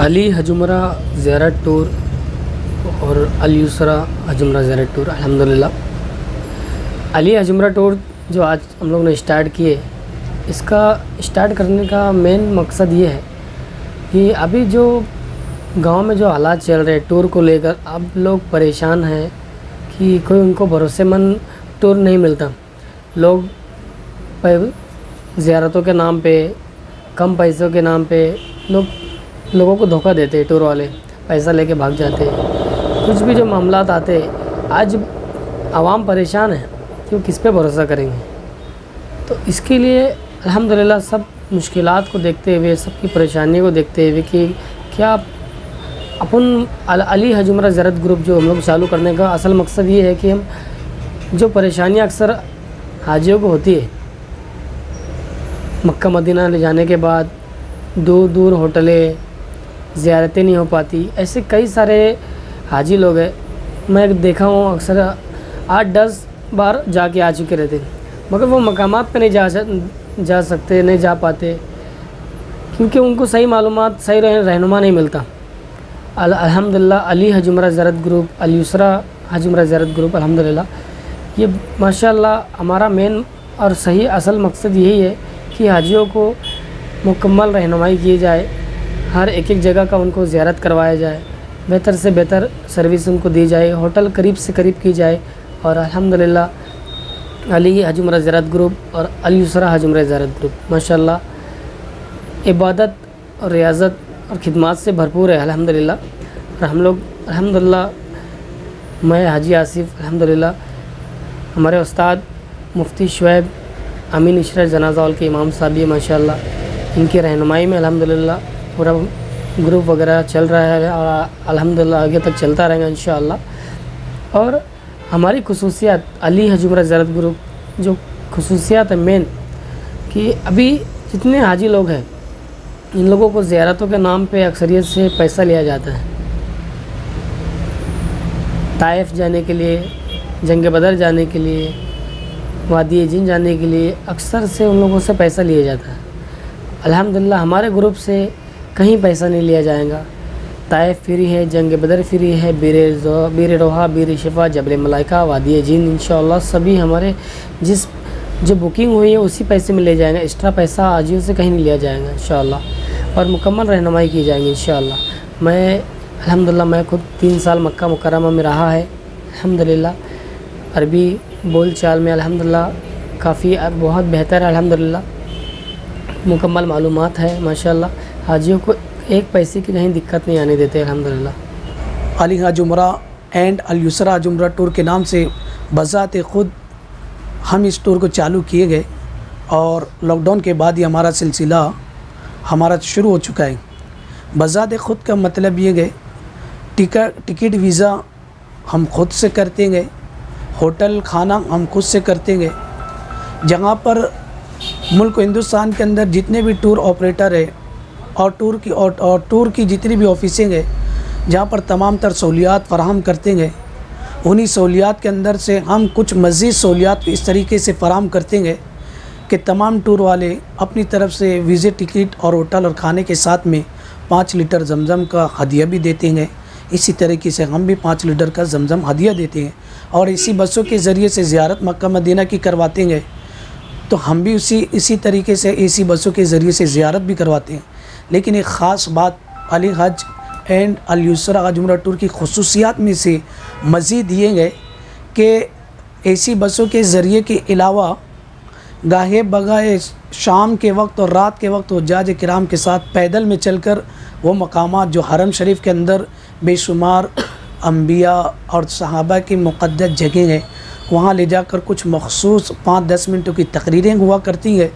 علی حج عمرہ زیارت ٹور اور الیسرا حج عمرہ زیارت ٹور الحمدللہ۔ علی حج عمرہ ٹور جو آج ہم لوگ نے اسٹارٹ کیے، اس کا اسٹارٹ کرنے کا مین مقصد یہ ہے کہ ابھی جو گاؤں میں جو حالات چل رہے ٹور کو لے کر، اب لوگ پریشان ہیں کہ کوئی ان کو بھروسے مند ٹور نہیں ملتا۔ لوگ زیارتوں کے نام پہ، کم پیسوں کے نام پہ لوگوں کو دھوکہ دیتے، ٹور والے پیسہ لے کے بھاگ جاتے۔ کچھ بھی جو معاملات آتے، آج عوام پریشان ہے کہ وہ کس پہ بھروسہ کریں گے۔ تو اس کے لیے الحمدللہ سب مشکلات کو دیکھتے ہوئے، سب کی پریشانی کو دیکھتے ہوئے کہ کیا اپن علی حج عمرہ زیارت گروپ جو ہم لوگ چالو کرنے کا اصل مقصد یہ ہے کہ ہم جو پریشانیاں اکثر حاجیوں کو ہوتی ہے، مکہ مدینہ لے جانے کے بعد دور دور ہوٹلیں، زیارتیں نہیں ہو پاتی، ایسے کئی سارے حاجی لوگ ہیں۔ میں دیکھا ہوں اکثر 8-10 بار جا کے آ چکے رہتے، مگر وہ مقامات پہ نہیں جا سکتے، نہیں جا پاتے، کیونکہ ان کو صحیح معلومات، صحیح رہنما نہیں ملتا۔ الحمدللہ علی حج عمرہ زیارت گروپ، الیسرا حج عمرہ زیارت گروپ الحمدللہ، یہ ماشاءاللہ ہمارا مین اور صحیح اصل مقصد یہی ہے کہ حاجیوں کو مکمل رہنمائی کی جائے، ہر ایک جگہ کا ان کو زیارت کروایا جائے، بہتر سے بہتر سروس ان کو دی جائے، ہوٹل قریب سے قریب کی جائے۔ اور الحمدللہ علی حج عمرہ زیارت گروپ اور الیسرا حج عمرہ زیارت گروپ ماشاءاللہ عبادت اور ریاضت اور خدمات سے بھرپور ہے الحمدللہ۔ اور ہم لوگ الحمدللہ، میں حاجی آصف الحمدللہ، ہمارے استاد مفتی شعیب امین اشرا جنازہ ہال کے امام صاحب یہ ماشاءاللہ، ان کی رہنمائی میں الحمدللہ پورا گروپ وغیرہ چل رہا ہے اور الحمدللہ آگے تک چلتا رہے گا انشاءاللہ۔ اور ہماری خصوصیات علی حج عمرہ زیارت گروپ جو خصوصیات ہے مین، کہ ابھی جتنے حاجی لوگ ہیں ان لوگوں کو زیارتوں کے نام پہ اکثریت سے پیسہ لیا جاتا ہے۔ طائف جانے کے لیے، جنگ بدر جانے کے لیے، وادی جن جانے کے لیے اکثر سے ان لوگوں سے پیسہ لیا جاتا ہے۔ الحمدللہ ہمارے گروپ سے کہیں پیسہ نہیں لیا جائے گا۔ طائف فری ہے، جنگ بدر فری ہے، بیر روحا، بیر شفا، جبل ملائکہ، وادی جن انشاءاللہ سبھی ہمارے جو بکنگ ہوئی ہے اسی پیسے میں لے جائیں گے، ایکسٹرا پیسہ حاجیوں سے کہیں نہیں لیا جائے گا انشاءاللہ، اور مکمل رہنمائی کی جائیں گی انشاءاللہ۔ میں الحمدللہ میں خود 3 سال مکہ مکرمہ میں رہا ہے الحمدللہ، عربی بول چال میں الحمدللہ کافی بہت بہتر ہے الحمدللہ، مکمل معلومات ہے ماشاءاللہ، حاجیوں کو ایک پیسے کی کہیں دقت نہیں آنے دیتے الحمدللہ۔ علی حج عمرہ اینڈ الیسرا حج عمرہ ٹور کے نام سے بذات خود ہم اس ٹور کو چالو کیے گئے، اور لاک ڈاؤن کے بعد ہی ہمارا سلسلہ شروع ہو چکا ہے۔ بذات خود کا مطلب یہ ہے ٹکٹ ویزا ہم خود سے کرتے گے، ہوٹل کھانا ہم خود سے کرتے گے۔ جہاں پر ملک ہندوستان کے اندر جتنے بھی ٹور آپریٹر ہے اور ٹور کی جتنی بھی آفیسیں ہیں جہاں پر تمام تر سہولیات فراہم کرتے ہیں، انہی سہولیات کے اندر سے ہم کچھ مزید سہولیات اس طریقے سے فراہم کرتے ہیں کہ تمام ٹور والے اپنی طرف سے ویزے، ٹکٹ اور ہوٹل اور کھانے کے ساتھ میں 5 لیٹر زمزم کا ہدیہ بھی دیتے ہیں۔ اسی طریقے سے ہم بھی 5 لیٹر کا زمزم ہدیہ دیتے ہیں، اور اسی بسوں کے ذریعے سے زیارت مکہ مدینہ کی کرواتے ہیں، تو ہم بھی اسی طریقے سے اسی بسوں کے ذریعے سے زیارت بھی کرواتے ہیں۔ لیکن ایک خاص بات علی حج اینڈ الیسرا حج عمرہ ٹور کی خصوصیات میں سے مزید یہ ہے کہ ایسی بسوں کے ذریعے کے علاوہ گاہے بگاہے شام کے وقت اور رات کے وقت حجاج کرام کے ساتھ پیدل میں چل کر وہ مقامات جو حرم شریف کے اندر بے شمار انبیاء اور صحابہ کی مقدس جگہیں ہیں، وہاں لے جا کر کچھ مخصوص 5-10 منٹوں کی تقریریں ہوا کرتی ہیں،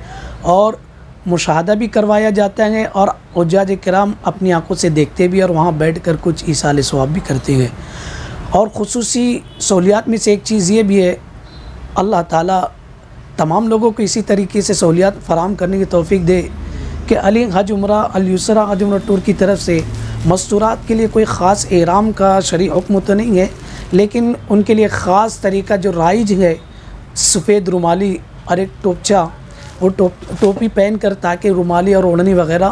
اور مشاہدہ بھی کروایا جاتا ہے، اور حجاج کرام اپنی آنکھوں سے دیکھتے بھی اور وہاں بیٹھ کر کچھ ایصال ثواب بھی کرتے ہیں۔ اور خصوصی سہولیات میں سے ایک چیز یہ بھی ہے، اللہ تعالیٰ تمام لوگوں کو اسی طریقے سے سہولیات فراہم کرنے کی توفیق دے کہ علی حج عمرہ الیسرا حج عمرہ ٹور کی طرف سے مستورات کے لیے کوئی خاص احرام کا شرعی حکم تو نہیں ہے، لیکن ان کے لیے خاص طریقہ جو رائج ہے، سفید رومالی اور ایک ٹوپچا، وہ ٹوپی پہن کر تاکہ رومالی اور اوڑھنی وغیرہ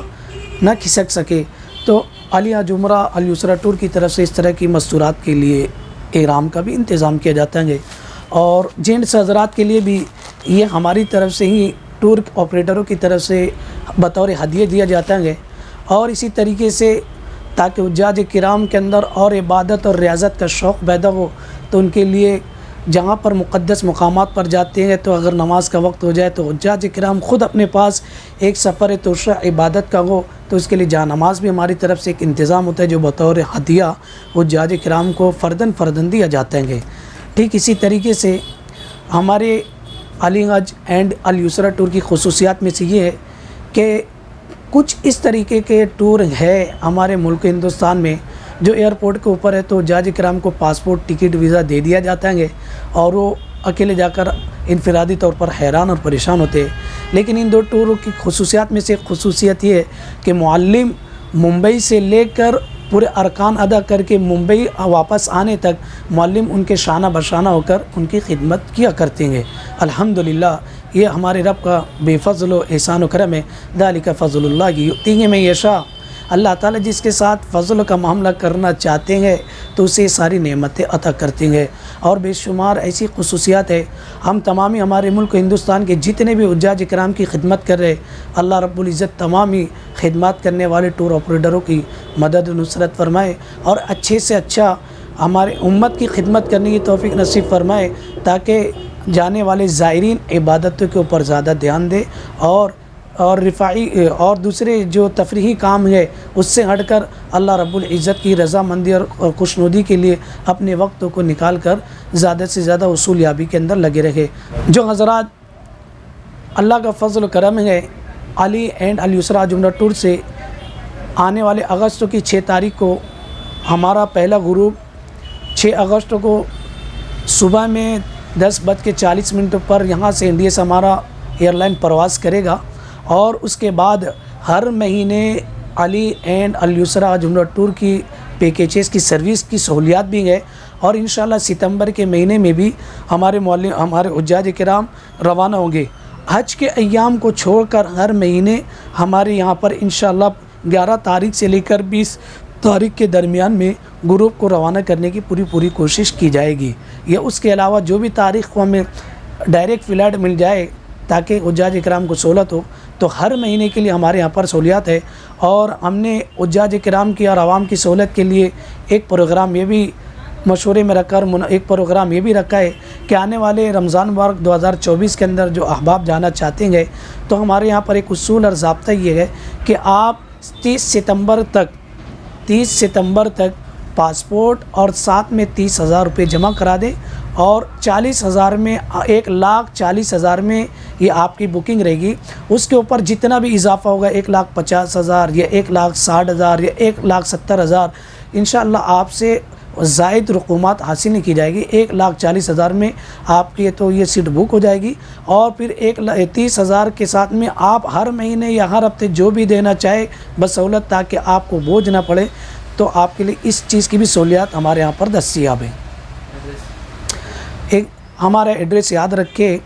نہ کھسک سکے، تو علی حج عمرہ الیسرا ٹور کی طرف سے اس طرح کی مستورات کے لیے احرام کا بھی انتظام کیا جاتا ہے، اور جینٹس حضرات کے لیے بھی یہ ہماری طرف سے ہی ٹور آپریٹروں کی طرف سے بطور ہدیہ دیا جاتا ہے، اور اسی طریقے سے تاکہ حجاج کرام کے اندر اور عبادت اور ریاضت کا شوق پیدا ہو، تو ان کے لیے جہاں پر مقدس مقامات پر جاتے ہیں تو اگر نماز کا وقت ہو جائے تو حجاج کرام خود اپنے پاس ایک سفر توشہ عبادت کا ہو، تو اس کے لیے جہاں نماز بھی ہماری طرف سے ایک انتظام ہوتا ہے جو بطور ہدیہ حجاج کرام کو فرداً دیا جاتے ہیں۔ ٹھیک اسی طریقے سے ہمارے علی حج اینڈ الیسرا ٹور کی خصوصیات میں سے یہ ہے کہ کچھ اس طریقے کے ٹور ہے ہمارے ملک ہندوستان میں جو ایئرپورٹ کے اوپر ہے تو حجاج کرام کو پاسپورٹ ٹکٹ ویزا دے دیا جاتا ہے اور وہ اکیلے جا کر انفرادی طور پر حیران اور پریشان ہوتے ہیں۔ لیکن ان دو ٹوروں کی خصوصیات میں سے ایک خصوصیت یہ ہے کہ معلم ممبئی سے لے کر پورے ارکان ادا کر کے ممبئی واپس آنے تک معلم ان کے شانہ بشانہ ہو کر ان کی خدمت کیا کرتے ہیں۔ الحمدللہ یہ ہمارے رب کا بے فضل و احسان و کرم ہے۔ ذالک فضل اللہ یؤتیہ من یشاء، اللہ تعالیٰ جس کے ساتھ فضل کا معاملہ کرنا چاہتے ہیں تو اسے ساری نعمتیں عطا کرتے ہیں، اور بے شمار ایسی خصوصیات ہے۔ ہم تمامی ہمارے ملک ہندوستان کے جتنے بھی حجاج کرام کی خدمت کر رہے، اللہ رب العزت تمامی خدمات کرنے والے ٹور آپریٹروں کی مدد و نصرت فرمائے، اور اچھے سے اچھا ہمارے امت کی خدمت کرنے کی توفیق نصیب فرمائے، تاکہ جانے والے زائرین عبادتوں کے اوپر زیادہ دھیان دے، اور رفاعی اور دوسرے جو تفریحی کام ہے اس سے ہٹ کر اللہ رب العزت کی رضامندی اور خوشنودی کے لیے اپنے وقتوں کو نکال کر زیادہ سے زیادہ حصول یابی کے اندر لگے رہے۔ جو حضرات اللہ کا فضل و کرم ہے علی اینڈ الیسرا حج عمرہ ٹور سے آنے والے اگست کی 6 تاریخ کو ہمارا پہلا گروپ 6 اگست کو صبح میں 10:40 پر یہاں سے انڈیا سے ہمارا ایئر لائن پرواز کرے گا، اور اس کے بعد ہر مہینے علی اینڈ الیسرا حج عمرہ ٹور کی پیکیجز کی سروس کی سہولیات بھی ہے، اور انشاءاللہ ستمبر کے مہینے میں بھی ہمارے حجاج کرام روانہ ہوں گے۔ حج کے ایام کو چھوڑ کر ہر مہینے ہمارے یہاں پر انشاءاللہ 11 تاریخ سے لے کر 20 تاریخ کے درمیان میں گروپ کو روانہ کرنے کی پوری کوشش کی جائے گی۔ یا اس کے علاوہ جو بھی تاریخ کو ہمیں ڈائریکٹ فلائٹ مل جائے تاکہ حجاج کرام کو سہولت ہو، تو ہر مہینے کے لیے ہمارے یہاں پر سہولیات ہے۔ اور ہم نے حجاج کرام کی اور عوام کی سہولت کے لیے ایک پروگرام یہ بھی مشورے میں رکھ کر ایک پروگرام یہ بھی رکھا ہے کہ آنے والے رمضان مبارک 2024 کے اندر جو احباب جانا چاہتے ہیں تو ہمارے یہاں پر ایک اصول اور ضابطہ یہ ہے کہ آپ 30 ستمبر تک پاسپورٹ اور ساتھ میں 30,000 روپے جمع کرا دیں، اور 40,000 میں 1,40,000 میں یہ آپ کی بکنگ رہے گی۔ اس کے اوپر جتنا بھی اضافہ ہوگا 1,50,000 یا 1,60,000 یا 1,70,000 انشاءاللہ آپ سے زائد رقومات حاصل نہیں کی جائے گی۔ 1,40,000 میں آپ کی تو یہ سیٹ بک ہو جائے گی، اور پھر 30,000 کے ساتھ میں آپ ہر مہینے یا ہر ہفتے جو بھی دینا چاہے بس سہولت، تاکہ آپ کو بوجھ نہ پڑے، تو آپ کے لیے اس چیز کی بھی سہولیات ہمارے یہاں پر دستیاب ہیں۔ ایک ہمارا ایڈریس یاد رکھے،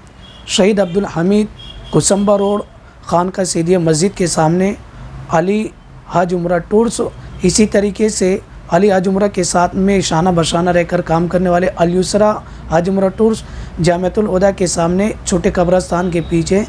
شہید عبدالحمید کوسمبا روڈ، خانقاہ سیدیہ مسجد کے سامنے علی حج عمرہ ٹورس۔ اسی طریقے سے علی حج عمرہ کے ساتھ میں شانہ بشانہ رہ کر کام کرنے والے الیسرا حج عمرہ ٹورس جامعۃ الہدیٰ کے سامنے چھوٹے قبرستان کے پیچھے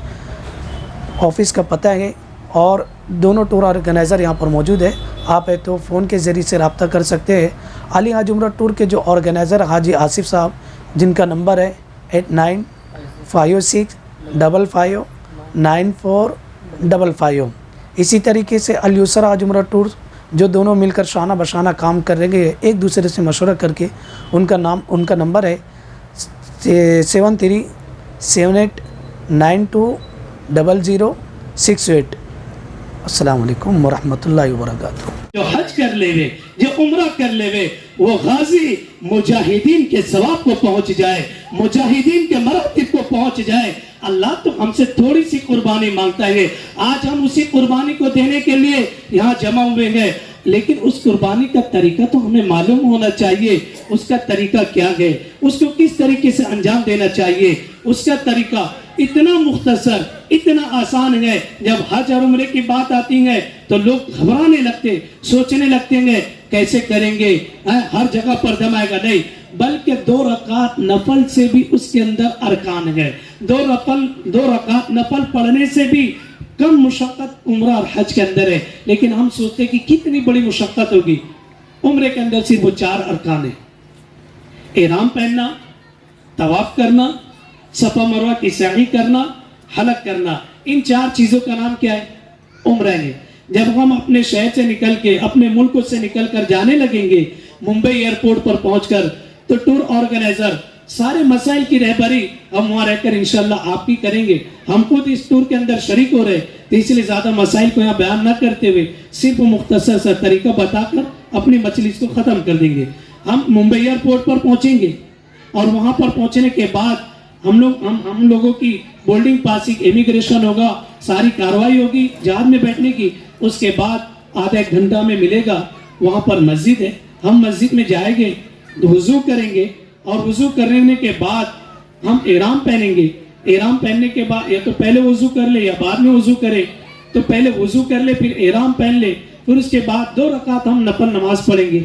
آفس کا پتہ ہے، اور دونوں ٹور آرگنائزر یہاں پر موجود ہے۔ آپ ہے تو فون کے ذریعے سے رابطہ کر سکتے ہیں۔ علی حج عمرہ ٹور کے جو آرگنائزر حاجی آصف صاحب، جن کا نمبر ہے 8956559455۔ اسی طریقے سے الیسرا حج عمرہ ٹور جو دونوں مل کر شانہ بشانہ کام کر رہے ہیں، ایک دوسرے سے مشورہ کر کے ان کا نمبر ہے 7378920068۔ السلام علیکم ورحمۃ اللہ وبرکاتہ۔ جو حج کر لے وے، جو عمرہ کر لے وے، وہ غازی مجاہدین کے ثواب کو پہنچ جائے، مجاہدین کے مراتب کو پہنچ جائے۔ اللہ تو ہم سے تھوڑی سی قربانی مانگتا ہے، آج ہم اسی قربانی کو دینے کے لیے یہاں جمع ہوئے ہیں، لیکن اس قربانی کا طریقہ تو ہمیں معلوم ہونا چاہیے۔ اس کا طریقہ کیا ہے، اس کو کس طریقے سے انجام دینا چاہیے، اس کا طریقہ۔ اتنا مختصر اتنا آسان ہے. جب حج اور عمرے کی بات آتی ہے تو لوگ گھبرانے لگتے, سوچنے لگتے ہیں کیسے کریں گے, ہر جگہ پر دم آئے گا. نہیں, بلکہ 2 رکعت نفل سے بھی اس کے اندر ارکان ہے. 2 رکعت نفل پڑھنے سے بھی کم مشقت عمرہ اور حج کے اندر ہے. لیکن ہم سوچتے کہ کتنی بڑی مشقت ہوگی. عمرے کے اندر صرف وہ 4 ارکان ہیں. احرام پہننا, طواف کرنا, صفا مروہ کی سعی کرنا, حلق کرنا. ان 4 چیزوں کا نام کیا ہے؟ عمرہ ہے. جب ہم اپنے شہر سے نکل کے, اپنے ملک سے نکل کر جانے لگیں گے ممبئی ایئرپورٹ پر پہنچ کر, تو ٹور آرگنائزر سارے مسائل کی رہبری ہم وہاں رہ کر انشاءاللہ آپ کی کریں گے. ہم خود اس ٹور کے اندر شریک ہو رہے, تو اس لیے زیادہ مسائل کو یہاں بیان نہ کرتے ہوئے صرف مختصر سا طریقہ بتا کر اپنی مجلس کو ختم کر دیں گے. ہم ممبئی ایئرپورٹ پر پہنچیں گے اور وہاں پر پہنچنے کے بعد ہم لوگوں کی بورڈنگ پاسنگ, امیگریشن ہوگا, ساری کاروائی ہوگی جہاز میں بیٹھنے کی. اس کے بعد آدھا 1 گھنٹہ میں ملے گا, وہاں پر مسجد ہے, ہم مسجد میں جائیں گے, وضو کریں گے, اور وضو کرنے کے بعد ہم احرام پہنیں گے. احرام پہننے کے بعد یا تو پہلے وضو کر لے یا بعد میں وضو کرے, تو پہلے وضو کر لے پھر احرام پہن لے. پھر اس کے بعد 2 رکعت ہم نفل نماز پڑھیں گے,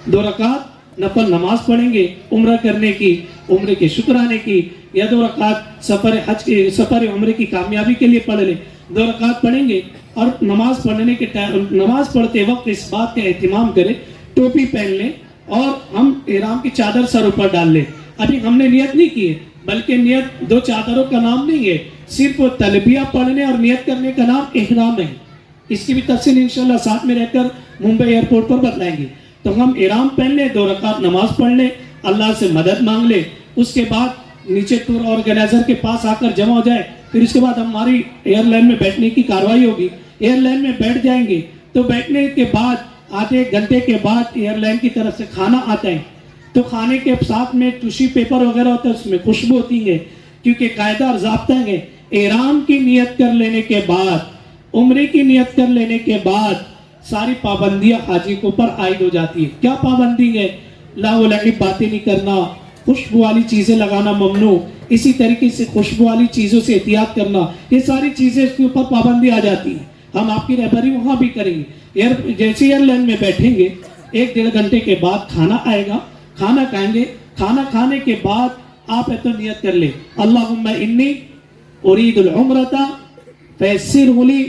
2 رکعت نفل نماز پڑھیں گے عمرہ کرنے کی, عمرے کے شکرانے کی, یا 2 رکعت سفر عمرے کی کامیابی کے لیے پڑھ لے. 2 رکعت پڑھیں گے اور نماز پڑھتے وقت اس بات کا اہتمام کرے, ٹوپی پہن لیں اور ہم احرام کی چادر سر اوپر ڈال لیں. ابھی ہم نے نیت نہیں کی ہے, بلکہ نیت 2 چادروں کا نام نہیں ہے, صرف وہ تلبیہ پڑھنے اور نیت کرنے کا نام احرام ہے. اس کی بھی تفصیل انشاءاللہ ساتھ میں رہ کر ممبئی ایئرپورٹ پر بتلائیں گے. تو ہم احرام پہن لیں, 2 رکعت نماز پڑھ لیں, اللہ سے مدد مانگ لیں. اس کے بعد نیچے ٹور آرگنائزر کے پاس آ کر جمع ہو جائے. پھر اس کے بعد ہماری ایئر لائن میں بیٹھنے کی کاروائی ہوگی. ایئر لائن میں بیٹھ جائیں گے تو بیٹھنے کے بعد آدھے گھنٹے کے بعد ایئر لائن کی طرف سے کھانا آتا ہے. تو کھانے کے ساتھ میں ٹوشی پیپر وغیرہ ہوتا ہے, اس میں خوشبو ہوتی ہے, کیونکہ قاعدہ اور ضابطہ ہے. احرام کی نیت کر لینے کے بعد, عمرے کی نیت کر لینے کے بعد ساری پابندیاں حاجی کے اوپر عائد ہو جاتی ہے. کیا پابندی ہے؟ لا و لعب باتیں نہیں کرنا, خوشبو والی چیزیں لگانا ممنوع, اسی طریقے سے خوشبو والی چیزوں سے احتیاط کرنا, یہ ساری چیزیں اس کے اوپر پابندی آ جاتی ہیں. ہم آپ کی رہبری وہاں بھی کریں گے. جیسے ایئر لائن میں بیٹھیں گے 1-1.5 گھنٹے کے بعد کھانا آئے گا, کھانا کھائیں گے. کھانا کھانے کے بعد آپ تو نیت کر لیں, اللہم انی ارید العمرۃ فیسرہ لی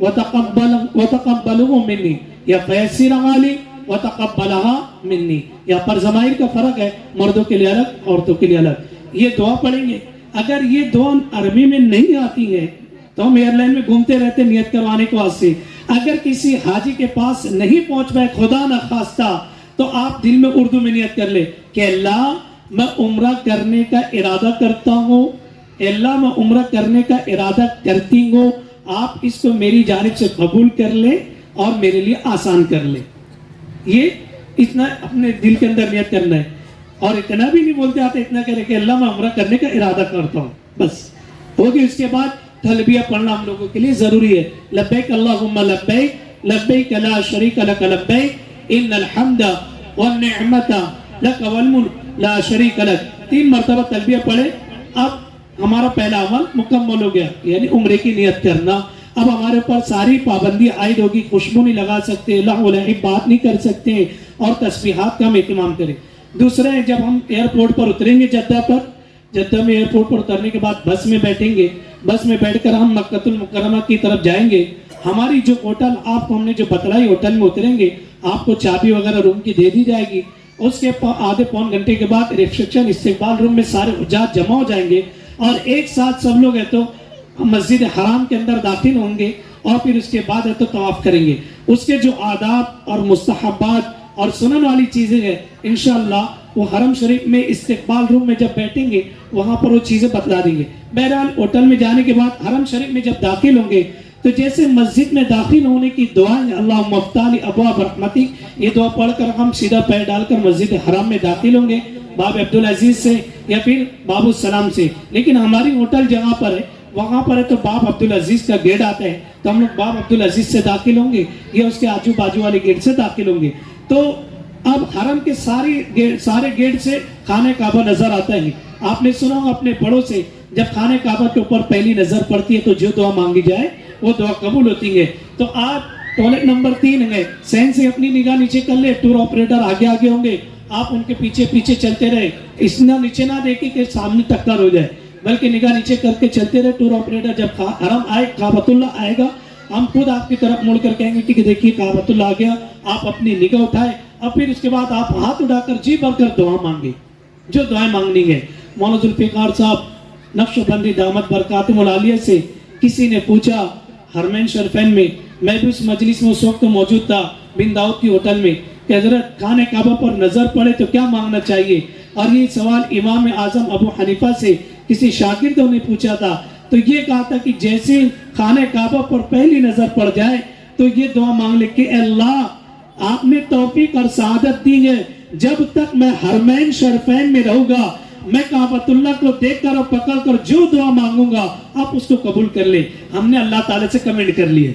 وتقبلہ منی, یا فیسرہ لی وتقبلہا منی. یا پر ضمائر کا فرق ہے, مردوں کے لیے الگ, عورتوں کے لیے الگ. یہ دعا پڑھیں گے. اگر یہ دعا عربی میں نہیں آتی ہے تو ہم ایئر لائن میں گھومتے رہتے نیت کروانے کے واسطے. اگر کسی حاجی کے پاس نہیں پہنچ پائے خدا نہ خواستہ, تو آپ دل میں اردو میں نیت کر لے کہ اللہ میں عمرہ کرنے کا ارادہ کرتا ہوں, اللہ میں عمرہ کرنے کا ارادہ کرتی ہوں, آپ اس کو میری جانب سے قبول کر لیں اور میرے لیے آسان کر لیں. یہ اتنا اپنے دل کے اندر نیت کرنا ہے. اور اتنا بھی نہیں بولتے آتے, اتنا کرے کہ اللہ میں عمرہ کرنے کا ارادہ کرتا ہوں, بس ہوگی. اس کے بعد تلبیہ پڑھنا ہم لوگوں کے لیے ضروری ہے. لبیک اللہم لبیک لبیک لا شریک لک لبیک ان الحمد والنعمت لک والملک لا شریک لک. 3 مرتبہ تلبیہ پڑھے. اب ہمارا پہلا عمل مکمل ہو گیا, یعنی عمرے کی نیت کرنا. اب ہمارے اوپر ساری پابندی عائد ہوگی, خوشبو نہیں لگا سکتے, لغو لعب بات نہیں کر سکتے, اور تسبیحات کا ہم اہتمام کریں. دوسرے, جب ہم ایئرپورٹ پر اتریں گے جدہ میں ایئرپورٹ پر اترنے کے بعد بس میں بیٹھیں گے. بس میں بیٹھ کر ہم مکہ المکرمہ کی طرف جائیں گے. ہماری جو ہوٹل آپ کو ہم نے جو بتلائی, ہوٹل میں اتریں گے, آپ کو چابی وغیرہ روم کی دے دی جائے گی. اس کے آدھے پون گھنٹے کے بعد ریسپشن استقبال روم میں سارے حجاج جمع ہو جائیں گے, اور ایک ساتھ سب لوگ ہے تو مسجد حرام کے اندر داخل ہوں گے, اور پھر اس کے بعد ہے تو طواف کریں گے. اس کے جو آداب اور مستحبات اور سنن والی چیزیں ہیں انشاءاللہ وہ حرم شریف میں استقبال روم میں جب بیٹھیں گے وہاں پر وہ چیزیں بتلا دیں گے. بہرحال ہوٹل میں جانے کے بعد حرم شریف میں جب داخل ہوں گے تو جیسے مسجد میں داخل ہونے کی دعا ہے اللہم افتح لی ابواب رحمتک, یہ دعا پڑھ کر ہم سیدھا پیر ڈال کر مسجد حرام میں داخل ہوں گے باب عبدالعزیز سے یا پھر باب السلام سے. لیکن ہماری ہوٹل جہاں پر ہے وہاں پر ہے تو باب عبدالعزیز کا گیٹ آتا ہے, تو ہم لوگ باب عبدالعزیز سے داخل ہوں گے یا اس کے آجو باجو والے گیٹ سے داخل ہوں گے. تو اب حرم کے سارے گیٹ سے خانہ کعبہ نظر آتا ہے. آپ نے سنا ہوگا اپنے بڑوں سے جب خانہ کعبہ کے اوپر پہلی نظر پڑتی ہے تو جو دعا مانگی جائے وہ دعا قبول ہوتی ہے. تو آپ ٹوائلٹ نمبر 3 ہے, سین سے اپنی نگاہ نیچے کر لے, ٹور آپریٹر آگے آگے ہوں گے, آپ ان کے پیچھے پیچھے چلتے رہے, اس نہ نیچے نہ دیکھیں کہ سامنے ٹکر ہو جائے, بلکہ نگاہ نیچے کر کے چلتے رہے. ٹور آپریٹر جب حرم آئے, کعبۃ اللہ آئے گا, ہم خود آپ کی طرف مڑ کر کہیں گے کہ دیکھیے کعبۃ اللہ آ گیا, آپ اپنی نگاہ اٹھائے, اور پھر اس کے بعد آپ ہاتھ اٹھا کر جی بھر کر دعا مانگے جو دعائیں مانگنی ہے. مولانا ذوالفقار صاحب نقش بندی دامت برکاتہم العالیہ سے کسی نے پوچھا حرمین شریفین میں بھی اس مجلس میں اس وقت موجود تھا بن داؤد کی ہوٹل میں, کہ حضرت خانہ کعبہ پر نظر پڑے تو کیا مانگنا چاہیے. اور یہ سوال امام اعظم ابو حنیفہ سے کسی شاگردوں نے پوچھا تھا, تو یہ کہا تھا کہ جیسے خانہ کعبہ پر پہلی نظر پڑ جائے تو یہ دعا مانگ لے کہ اللہ آپ نے توفیق اور سعادت دی ہے, جب تک میں حرمین شریفین میں رہوں گا میں کعبۃ اللہ کو دیکھ کر اور پکڑ کر جو دعا مانگوں گا آپ اس کو قبول کر لیں. ہم نے اللہ تعالیٰ سے کمنٹ کر لیے,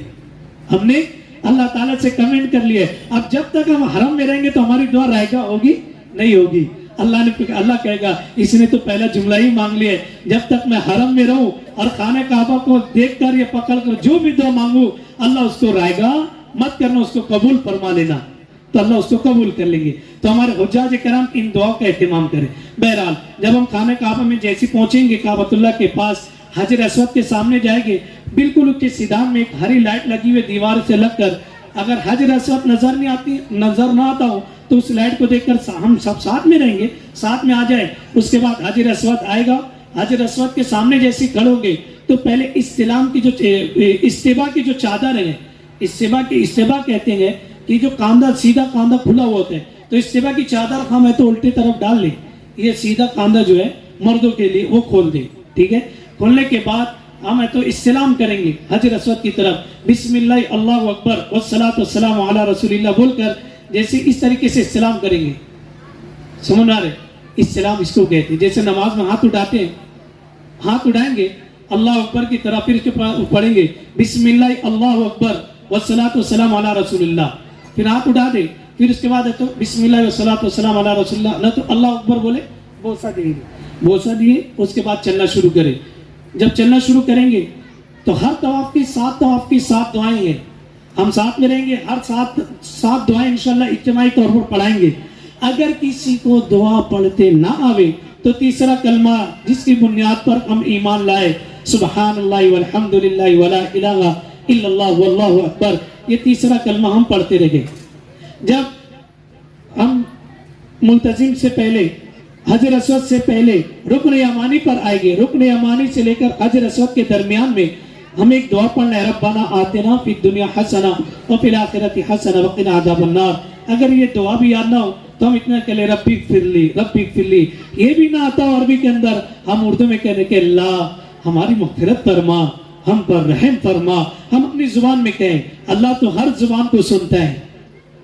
ہم نے اللہ تعالیٰ سے کمنٹ کر لیے. اب جب تک ہم حرم میں رہیں گے تو ہماری دعا رائے گا ہوگی نہیں ہوگی. اللہ کہے گا اس نے تو پہلا جملہ ہی مانگ لیا ہے, جب تک میں حرم میں رہوں اور خانہ کعبہ کو دیکھ کر یا پکڑ کر جو بھی دعا مانگوں اللہ اس کو رائے گا, مت کرنا, اس کو قبول فرما لینا, تو اللہ اس کو قبول کر لیں گے. تو ہمارے حجاج کرام ان دعاؤں کا اہتمام کریں. بہرحال جب ہم خانہ کعبہ میں جیسے پہنچیں گے, کعبۃ اللہ کے پاس حجر اسود کے سامنے جائیں گے, بالکل اس کے سیدھان میں ایک ہری لائٹ لگی ہوئی دیوار سے لگ کر, اگر حجر اسود نظر نہ آتا ہو تو اس لائٹ کو دیکھ کر ہم سب ساتھ میں رہیں گے, ساتھ میں آ جائیں. اس کے بعد حجر اسود آئے گا, حجر اسود کے سامنے جیسے کھڑو گے تو پہلے استلام کی جو استبا کی جو چادر ہے, استبا کہتے ہیں کہ جو کاندھا سیدھا کاندھا کھلا ہوا ہوتا ہے, تو استبا کی چادر ہم ہے تو الٹی طرف ڈال لیں, یہ سیدھا کاندھا جو ہے مردوں کے لیے وہ کھول دیں. ٹھیک ہے, کھولنے کے بعد ہم ہے تو استلام کریں گے حجر اسود کی طرف, بسم اللہ اللہ اکبر والصلاۃ والسلام علی رسول اللہ بول کر جیسے اس طریقے سے استلام کریں گے. سمجھ آ رہے, استلام اس کو کہتے ہیں. جیسے نماز میں ہاتھ اٹھاتے ہیں, ہاتھ اٹھائیں گے اللہ اکبر کی طرف, پھر اس کے پڑھیں گے بسم اللہ اللہ اکبر والصلاۃ والسلام علی رسول اللہ, پھر ہاتھ اٹھا دیں, پھر اس کے بعد ہے تو بسم اللہ والصلاۃ والسلام علی رسول اللہ, نہ تو اللہ اکبر بولے, بوسہ دیے, اس کے بعد چلنا شروع کریں. جب چلنا شروع کریں گے تو ہر طواف کی 7 دعائیں ہیں, ہم ساتھ میں رہیں گے, ہر 7 دعائیں انشاءاللہ اجتماعی طور پر پڑھائیں گے. اگر کسی کو دعا پڑھتے نہ آوے تو تیسرا کلمہ جس کی بنیاد پر ہم ایمان لائے, سبحان اللہ والحمدللہ ولا الہ الا اللہ واللہ اکبر, یہ تیسرا کلمہ ہم پڑھتے رہے. جب ہم ملتزم سے پہلے حجر اسود سے پہلے رکن یمانی پر آئیں گے, رکن یمانی سے لے کر حجر اسود کے درمیان میں ہم ایک دعا پڑھنا ہے, ربنا آتنا فی الدنیا حسنہ وفی الآخرۃ حسنہ وقنا عذاب النار. اگر یہ دعا بھی یاد نہ ہو تو ہم اتنا کہہ لیں ربی اغفر لی, یہ بھی نہ آتا عربی کے اندر, ہم اردو میں کہنے کہ اللہ ہماری مغفرت فرما, ہم پر رحم فرما. ہم اپنی زبان میں کہیں, اللہ تو ہر زبان کو سنتا ہے,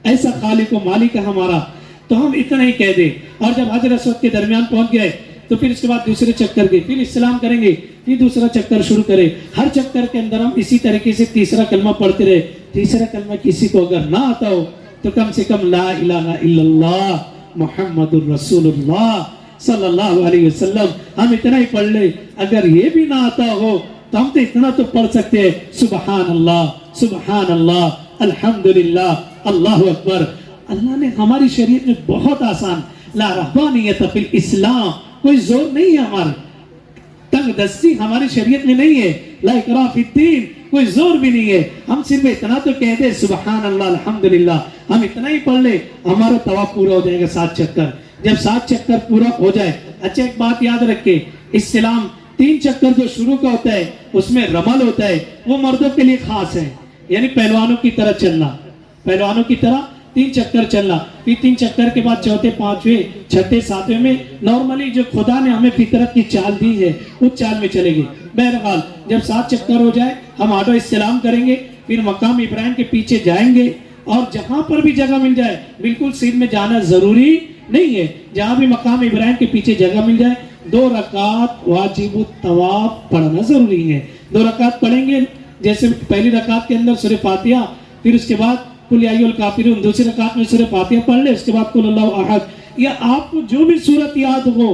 ایسا خالق و مالک ہے ہمارا, تو ہم اتنا ہی کہہ دیں. اور جب حجر اسود کے درمیان پہنچ گئے تو پھر اس کے بعد دوسرے چکر کے, پھر استلام کریں گے, پھر دوسرا چکر شروع کریں. ہر چکر کے اندر ہم اسی طریقے سے تیسرا کلمہ پڑھتے رہے. تیسرا کلمہ کسی کو اگر نہ آتا ہو تو کم سے کم لا الہ الا اللہ محمد الرسول اللہ صلی اللہ علیہ وسلم ہم اتنا ہی پڑھ لیں. اگر یہ بھی نہ آتا ہو تو ہم تو اتنا تو پڑھ سکتے ہیں, سبحان اللہ الحمدللہ اللہ اکبر. اللہ نے ہماری شریعت میں بہت آسان, لا رہبانیت فی الاسلام, کوئی زور نہیں ہے ہمارا, تنگ دستی ہماری شریعت میں نہیں ہے, لا اکراہ فی الدین, کوئی زور بھی نہیں ہے. ہم صرف اتنا تو کہہ دیں سبحان اللہ الحمدللہ, ہم اتنا ہی پڑھ لیں, ہمارا طواف پورا ہو جائے گا 7 چکر. جب 7 چکر پورا ہو جائے, اچھا ایک بات یاد رکھیں, استلام 3 چکر جو شروع کا ہوتا ہے اس میں رمل ہوتا ہے, وہ مردوں کے لیے خاص ہے, یعنی پہلوانوں کی طرح چلنا, پہلوانوں کی طرح 3 چکر چلنا. پھر 3 چکر کے بعد چوتھے, 5ویں, 6ٹھے, 7ویں میں نارملی جو خدا نے ہمیں فطرت کی چال دی ہے اس چال میں چلے گی. بہرحال جب 7 چکر ہو جائے ہم آٹو استلام کریں گے, پھر مقام ابراہیم کے پیچھے جائیں گے, اور جہاں پر بھی جگہ مل جائے, بالکل سیر میں جانا ضروری نہیں ہے, جہاں بھی مقام ابراہیم کے پیچھے جگہ مل جائے 2 رکعت واجب الطواف پڑھنا ضروری ہے. 2 رکعت پڑھیں گے, جیسے پہلی رکعت کے اندر سورہ فاتحہ, پھر اس کے بعد قل یا ایھا الکافرون, دوسری رکعت میں سورہ فاتحہ پڑھ لے, اس کے بعد قل اللہ احد, یا آپ کو جو بھی سورت یاد ہو